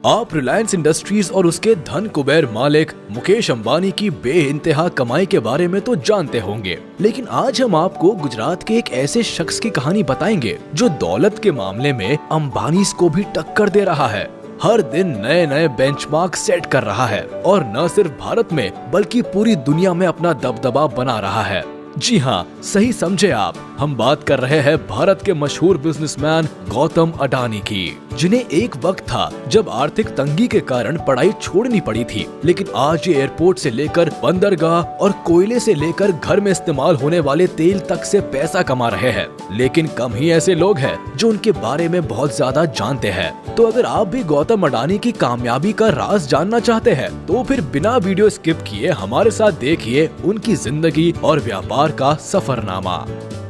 आप रिलायंस इंडस्ट्रीज और उसके धन कुबेर मालिक मुकेश अंबानी की बेइंतहा कमाई के बारे में तो जानते होंगे, लेकिन आज हम आपको गुजरात के एक ऐसे शख्स की कहानी बताएंगे जो दौलत के मामले में अंबानी को भी टक्कर दे रहा है। हर दिन नए नए बेंचमार्क सेट कर रहा है और न सिर्फ भारत में बल्कि पूरी दुनिया में अपना दबदबा बना रहा है। जी हाँ, सही समझे आप, हम बात कर रहे हैं भारत के मशहूर बिजनेसमैन गौतम अडानी की, जिन्हें एक वक्त था जब आर्थिक तंगी के कारण पढ़ाई छोड़नी पड़ी थी, लेकिन आज ये एयरपोर्ट से लेकर बंदरगाह और कोयले से लेकर घर में इस्तेमाल होने वाले तेल तक से पैसा कमा रहे हैं। लेकिन कम ही ऐसे लोग हैं जो उनके बारे में बहुत ज्यादा जानते हैं। तो अगर आप भी गौतम अडानी की कामयाबी का राज जानना चाहते हैं तो फिर बिना वीडियो स्किप किए हमारे साथ देखिए उनकी जिंदगी और व्यापार का सफरनामा।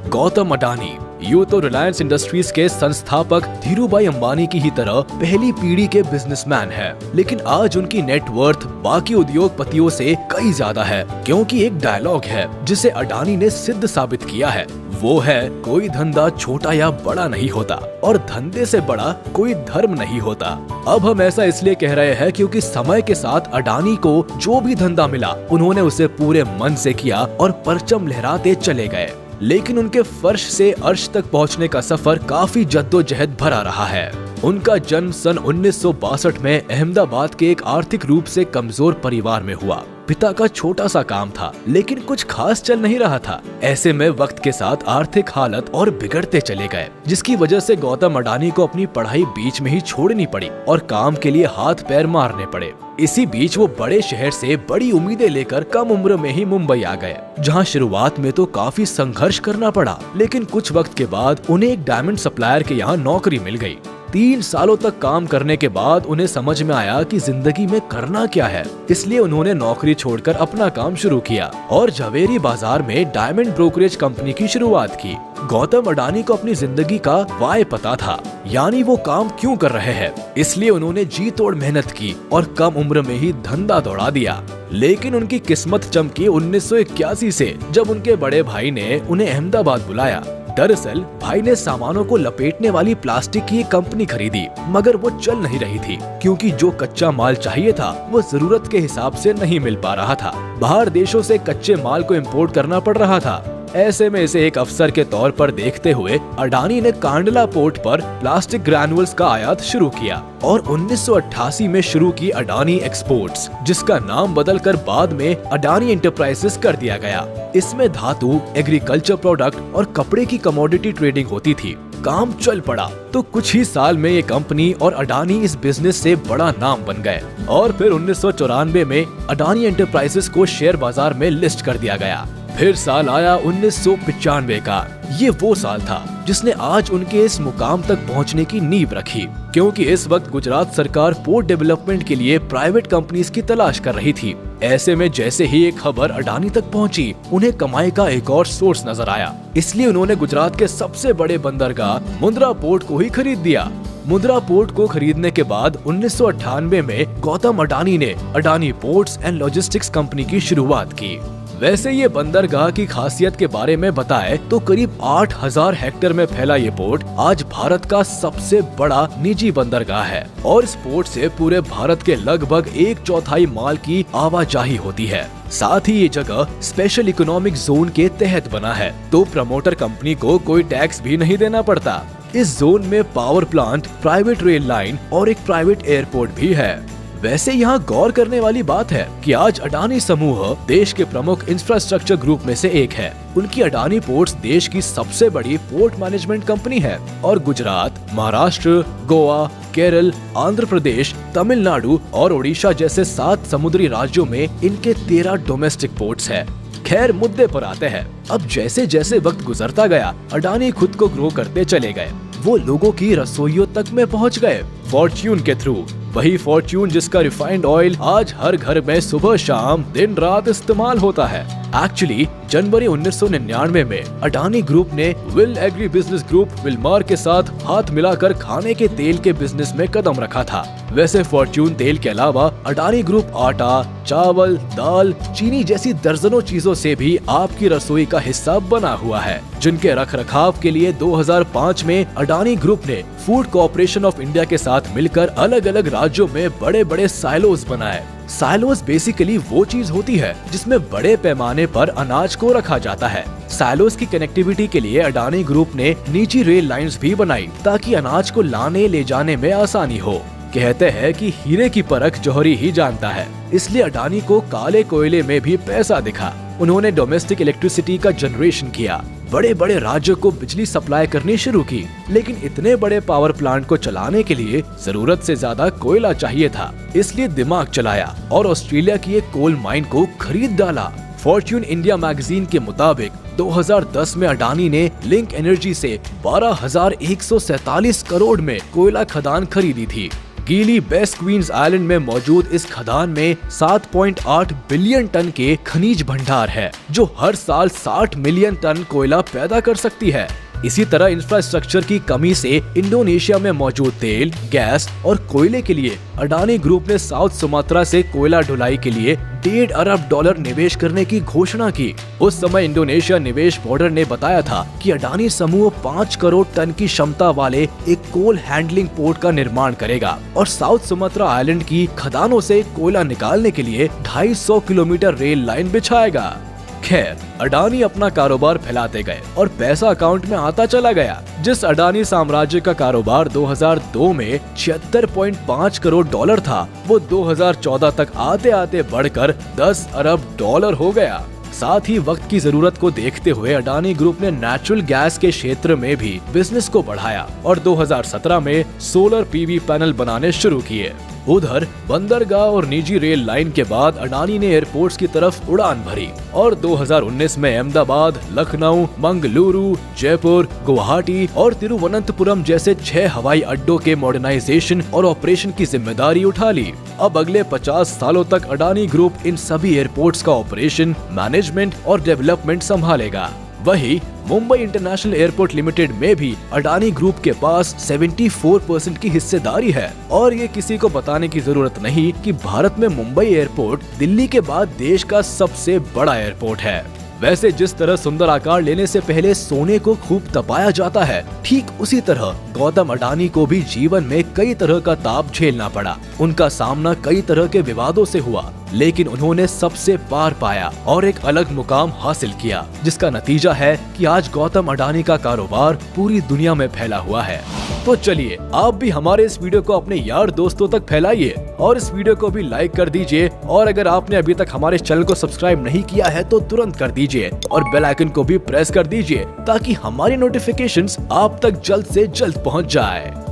गौतम अडानी यूं तो रिलायंस इंडस्ट्रीज के संस्थापक धीरूभाई अंबानी की ही तरह पहली पीढ़ी के बिजनेसमैन हैं, लेकिन आज उनकी नेटवर्थ बाकी उद्योगपतियों से कई ज्यादा है, क्योंकि एक डायलॉग है जिसे अडानी ने सिद्ध साबित किया है। वो है, कोई धंधा छोटा या बड़ा नहीं होता और धंधे से बड़ा कोई धर्म नहीं होता। अब हम ऐसा इसलिए कह रहे हैं क्योंकि समय के साथ अडानी को जो भी धंधा मिला उन्होंने उसे पूरे मन से किया और परचम लहराते चले गए। लेकिन उनके फर्श से अर्श तक पहुंचने का सफर काफी जद्दोजहद भरा रहा है। उनका जन्म सन 1962 में अहमदाबाद के एक आर्थिक रूप से कमजोर परिवार में हुआ। पिता का छोटा सा काम था, लेकिन कुछ खास चल नहीं रहा था। ऐसे में वक्त के साथ आर्थिक हालत और बिगड़ते चले गए, जिसकी वजह से गौतम अडानी को अपनी पढ़ाई बीच में ही छोड़नी पड़ी और काम के लिए हाथ पैर मारने पड़े। इसी बीच वो बड़े शहर से बड़ी उम्मीदें लेकर कम उम्र में ही मुंबई आ गए, जहां शुरुआत में तो काफी संघर्ष करना पड़ा, लेकिन कुछ वक्त के बाद उन्हें एक डायमंड सप्लायर के यहाँ नौकरी मिल गई। 3 सालों तक काम करने के बाद उन्हें समझ में आया कि जिंदगी में करना क्या है, इसलिए उन्होंने नौकरी छोड़कर अपना काम शुरू किया और झवेरी बाजार में डायमंड ब्रोकरेज कंपनी की शुरुआत की। गौतम अडानी को अपनी जिंदगी का वाय पता था, यानी वो काम क्यों कर रहे हैं, इसलिए उन्होंने जी तोड़ मेहनत की और कम उम्र में ही धंधा दौड़ा दिया। लेकिन उनकी किस्मत चमकी 1981 से, जब उनके बड़े भाई ने उन्हें अहमदाबाद बुलाया। दरअसल भाई ने सामानों को लपेटने वाली प्लास्टिक की एक कंपनी खरीदी, मगर वो चल नहीं रही थी क्योंकि जो कच्चा माल चाहिए था वो जरूरत के हिसाब से नहीं मिल पा रहा था। बाहर देशों से कच्चे माल को इंपोर्ट करना पड़ रहा था। ऐसे में इसे एक अवसर के तौर पर देखते हुए अडानी ने कांडला पोर्ट पर प्लास्टिक ग्रैन्युअल्स का आयात शुरू किया और 1988 में शुरू की अडानी एक्सपोर्ट्स, जिसका नाम बदलकर बाद में अडानी एंटरप्राइजेस कर दिया गया। इसमें धातु, एग्रीकल्चर प्रोडक्ट और कपड़े की कमोडिटी ट्रेडिंग होती थी। काम चल पड़ा तो कुछ ही साल में ये कंपनी और अडानी इस बिजनेस से बड़ा नाम बन गए और फिर 1994 में अडानी एंटरप्राइजेस को शेयर बाजार में लिस्ट कर दिया गया। फिर साल आया 1995 का। ये वो साल था जिसने आज उनके इस मुकाम तक पहुंचने की नींव रखी, क्योंकि इस वक्त गुजरात सरकार पोर्ट डेवलपमेंट के लिए प्राइवेट कंपनीज की तलाश कर रही थी। ऐसे में जैसे ही एक खबर अडानी तक पहुंची, उन्हें कमाई का एक और सोर्स नजर आया, इसलिए उन्होंने गुजरात के सबसे बड़े बंदरगाह मुंद्रा पोर्ट को ही खरीद दिया। मुंद्रा पोर्ट को खरीदने के बाद 1998 में गौतम अडानी ने Adani ports and logistics company की शुरुआत की। वैसे ये बंदरगाह की खासियत के बारे में बताए तो करीब 8000 हेक्टेयर में फैला ये पोर्ट आज भारत का सबसे बड़ा निजी बंदरगाह है और इस पोर्ट से पूरे भारत के लगभग 1/4 माल की आवाजाही होती है। साथ ही ये जगह स्पेशल इकोनॉमिक जोन के तहत बना है, तो प्रमोटर कंपनी को कोई टैक्स भी नहीं देना पड़ता। इस जोन में power plant, private rail line और एक प्राइवेट एयरपोर्ट भी है। वैसे यहाँ गौर करने वाली बात है कि आज अडानी समूह देश के प्रमुख इंफ्रास्ट्रक्चर ग्रुप में से एक है। उनकी अडानी पोर्ट्स देश की सबसे बड़ी पोर्ट मैनेजमेंट कंपनी है और गुजरात, महाराष्ट्र, गोवा, केरल, आंध्र प्रदेश, तमिलनाडु और ओडिशा जैसे 7 समुद्री राज्यों में इनके 13 डोमेस्टिक पोर्ट्स है। खैर, मुद्दे पर आते हैं। अब जैसे जैसे वक्त गुजरता गया, अडानी खुद को ग्रो करते चले गए। वो लोगों की रसोइयों तक में पहुंच गए फॉर्च्यून के थ्रू। वही फॉर्च्यून जिसका रिफाइंड ऑयल आज हर घर में सुबह शाम दिन रात इस्तेमाल होता है। एक्चुअली जनवरी 1999 में अडानी ग्रुप ने will agri business group Wilmar के साथ हाथ मिलाकर खाने के तेल के बिजनेस में कदम रखा था। वैसे फॉर्च्यून तेल के अलावा अडानी ग्रुप आटा, चावल, दाल, चीनी जैसी दर्जनों चीजों से भी आपकी रसोई का हिस्सा बना हुआ है, जिनके रखरखाव के लिए 2005 में अडानी ग्रुप ने फूड कॉर्पोरेशन ऑफ इंडिया के साथ मिलकर अलग अलग राज्यों में बड़े बड़े साइलोज बनाए। साइलोज बेसिकली वो चीज होती है जिसमें बड़े पैमाने पर अनाज को रखा जाता है। साइलोज की कनेक्टिविटी के लिए अडानी ग्रुप ने निजी रेल लाइंस भी बनाई ताकि अनाज को लाने ले जाने में आसानी हो। कहते हैं कि हीरे की परख जौहरी ही जानता है, इसलिए अडानी को काले कोयले में भी पैसा दिखा। उन्होंने डोमेस्टिक इलेक्ट्रिसिटी का जनरेशन किया, बड़े बड़े राज्यों को बिजली सप्लाई करनी शुरू की, लेकिन इतने बड़े पावर प्लांट को चलाने के लिए जरूरत से ज्यादा कोयला चाहिए था, इसलिए दिमाग चलाया और ऑस्ट्रेलिया की एक कोल माइन को खरीद डाला। फॉर्च्यून इंडिया मैगजीन के मुताबिक 2010 में अडानी ने लिंक एनर्जी से 12,147 करोड़ में कोयला खदान खरीदी थी। गीली बेस्ट क्वींस आइलैंड में मौजूद इस खदान में 7.8 बिलियन टन के खनिज भंडार है, जो हर साल 60 मिलियन टन कोयला पैदा कर सकती है। इसी तरह इंफ्रास्ट्रक्चर की कमी से इंडोनेशिया में मौजूद तेल, गैस और कोयले के लिए अडानी ग्रुप ने साउथ सुमात्रा से कोयला ढुलाई के लिए $1.5 अरब निवेश करने की घोषणा की। उस समय इंडोनेशिया निवेश बोर्ड ने बताया था कि अडानी समूह 5 करोड़ टन की क्षमता वाले एक कोल हैंडलिंग पोर्ट का निर्माण करेगा और साउथ सुमात्रा आइलैंड की खदानों से कोयला निकालने के लिए 250 किलोमीटर रेल लाइन बिछाएगा। खैर, अडानी अपना कारोबार फैलाते गए और पैसा अकाउंट में आता चला गया। जिस अडानी साम्राज्य का कारोबार 2002 में $76.5 करोड़ था, वो 2014 तक आते आते बढ़कर $10 अरब हो गया। साथ ही वक्त की जरूरत को देखते हुए अडानी ग्रुप ने नेचुरल गैस के क्षेत्र में भी बिजनेस को बढ़ाया और 2017 में सोलर पीवी पैनल बनाने शुरू किए। उधर बंदरगाह और निजी रेल लाइन के बाद अडानी ने एयरपोर्ट्स की तरफ उड़ान भरी और 2019 में अहमदाबाद, लखनऊ, मंगलुरु, जयपुर, गुवाहाटी और तिरुवनंतपुरम जैसे 6 हवाई अड्डों के मॉडर्नाइजेशन और ऑपरेशन की जिम्मेदारी उठा ली। अब अगले 50 सालों तक अडानी ग्रुप इन सभी एयरपोर्ट्स का ऑपरेशन, मैनेजमेंट और डेवलपमेंट संभालेगा। वही मुंबई इंटरनेशनल एयरपोर्ट लिमिटेड में भी अडानी ग्रुप के पास 74% की हिस्सेदारी है और ये किसी को बताने की जरूरत नहीं कि भारत में मुंबई एयरपोर्ट दिल्ली के बाद देश का सबसे बड़ा एयरपोर्ट है। वैसे जिस तरह सुंदर आकार लेने से पहले सोने को खूब तपाया जाता है, ठीक उसी तरह गौतम अडानी को भी जीवन में कई तरह का ताप झेलना पड़ा। उनका सामना कई तरह के विवादों से हुआ, लेकिन उन्होंने सबसे पार पाया और एक अलग मुकाम हासिल किया, जिसका नतीजा है कि आज गौतम अडानी का कारोबार पूरी दुनिया में फैला हुआ है। तो चलिए आप भी हमारे इस वीडियो को अपने यार दोस्तों तक फैलाइए और इस वीडियो को भी लाइक कर दीजिए और अगर आपने अभी तक हमारे चैनल को सब्सक्राइब नहीं किया है तो तुरंत कर दीजिए और बेल आइकन को भी प्रेस कर दीजिए ताकि हमारी नोटिफिकेशंस आप तक जल्द से जल्द पहुंच जाए।